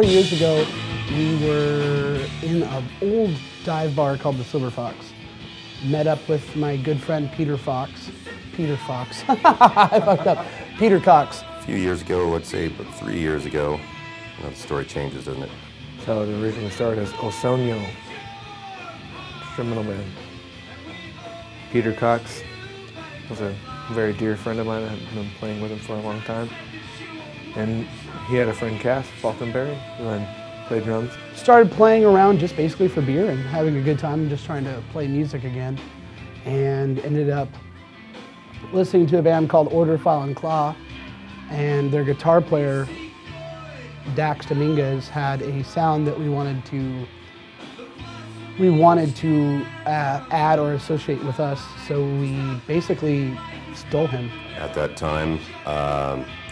years ago, we were in an old dive bar called the Silver Fox. Met up with my good friend Peter Fox. I fucked up. Peter Cox. A few years ago, I'd say about 3 years ago, the story changes, doesn't it? So it originally started as El Sonio, instrumental band. Peter Cox was a very dear friend of mine. I had been playing with him for a long time. And he had a friend, Cass Falkenberry, who then played drums. Started playing around just basically for beer and having a good time and just trying to play music again. And ended up listening to a band called Order, File, and Claw. And their guitar player, Dax Dominguez, had a sound that we wanted to add or associate with us, so we basically stole him. At that time,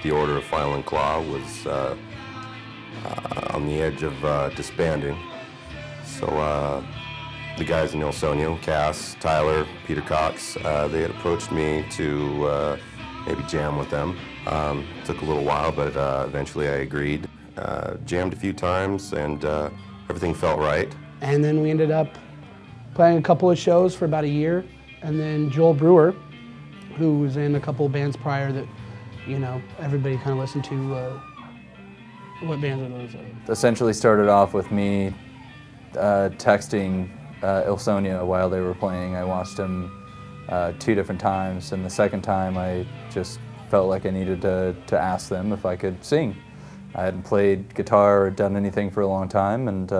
the Order of File and Claw was on the edge of disbanding. So the guys in El Sonio, Cass, Tyler, Peter Cox, they had approached me to maybe jam with them. Took a little while, but eventually I agreed. Jammed a few times, and everything felt right. And then we ended up playing a couple of shows for about a year, and then Joel Brewer, who was in a couple of bands prior that, you know, everybody kind of listened to. What bands are those? Essentially started off with me texting El Sonio while they were playing. I watched them 2 different times, and the second time I just felt like I needed to ask them if I could sing. I hadn't played guitar or done anything for a long time, and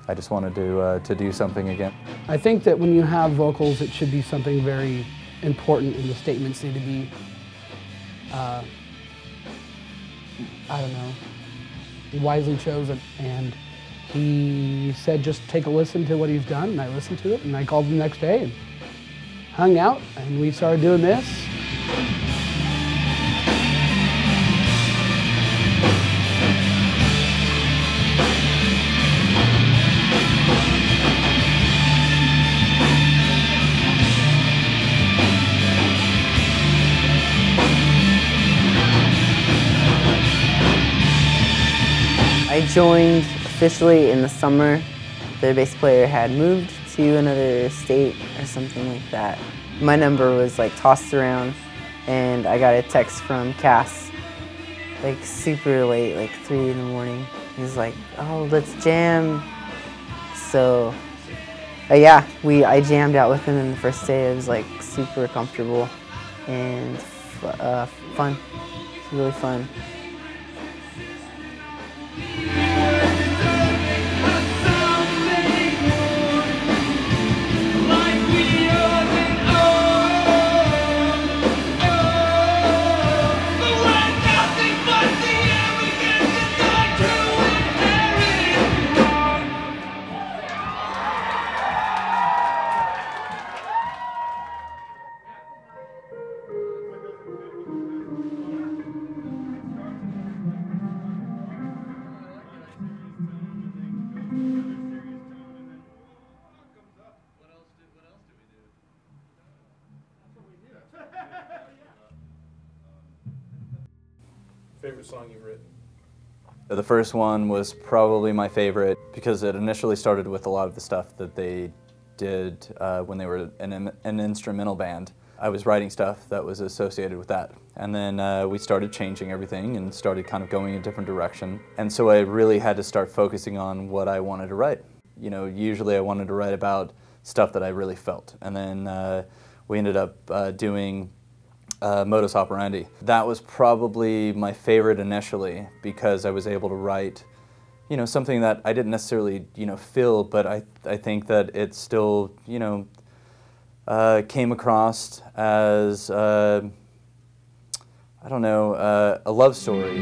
I just wanted to do something again. I think that when you have vocals, it should be something very important, and the statements need to be, I don't know, wisely chosen. And he said just take a listen to what he's done, and I listened to it, and I called him the next day and hung out, and we started doing this. I joined officially in the summer. The bass player had moved to another state or something like that. My number was like tossed around, and I got a text from Cass like super late, like 3 in the morning. He's like, "Oh, let's jam." So yeah, I jammed out with him, and the first day it was like super comfortable and fun. It's really fun. Favorite song you've written? The first one was probably my favorite because it initially started with a lot of the stuff that they did when they were an instrumental band. I was writing stuff that was associated with that. And then we started changing everything and started kind of going a different direction. And so I really had to start focusing on what I wanted to write. You know, usually I wanted to write about stuff that I really felt. And then we ended up doing Modus Operandi. That was probably my favorite initially because I was able to write, you know, something that I didn't necessarily, you know, feel, but I think that it still, you know, came across as, I don't know, a love story.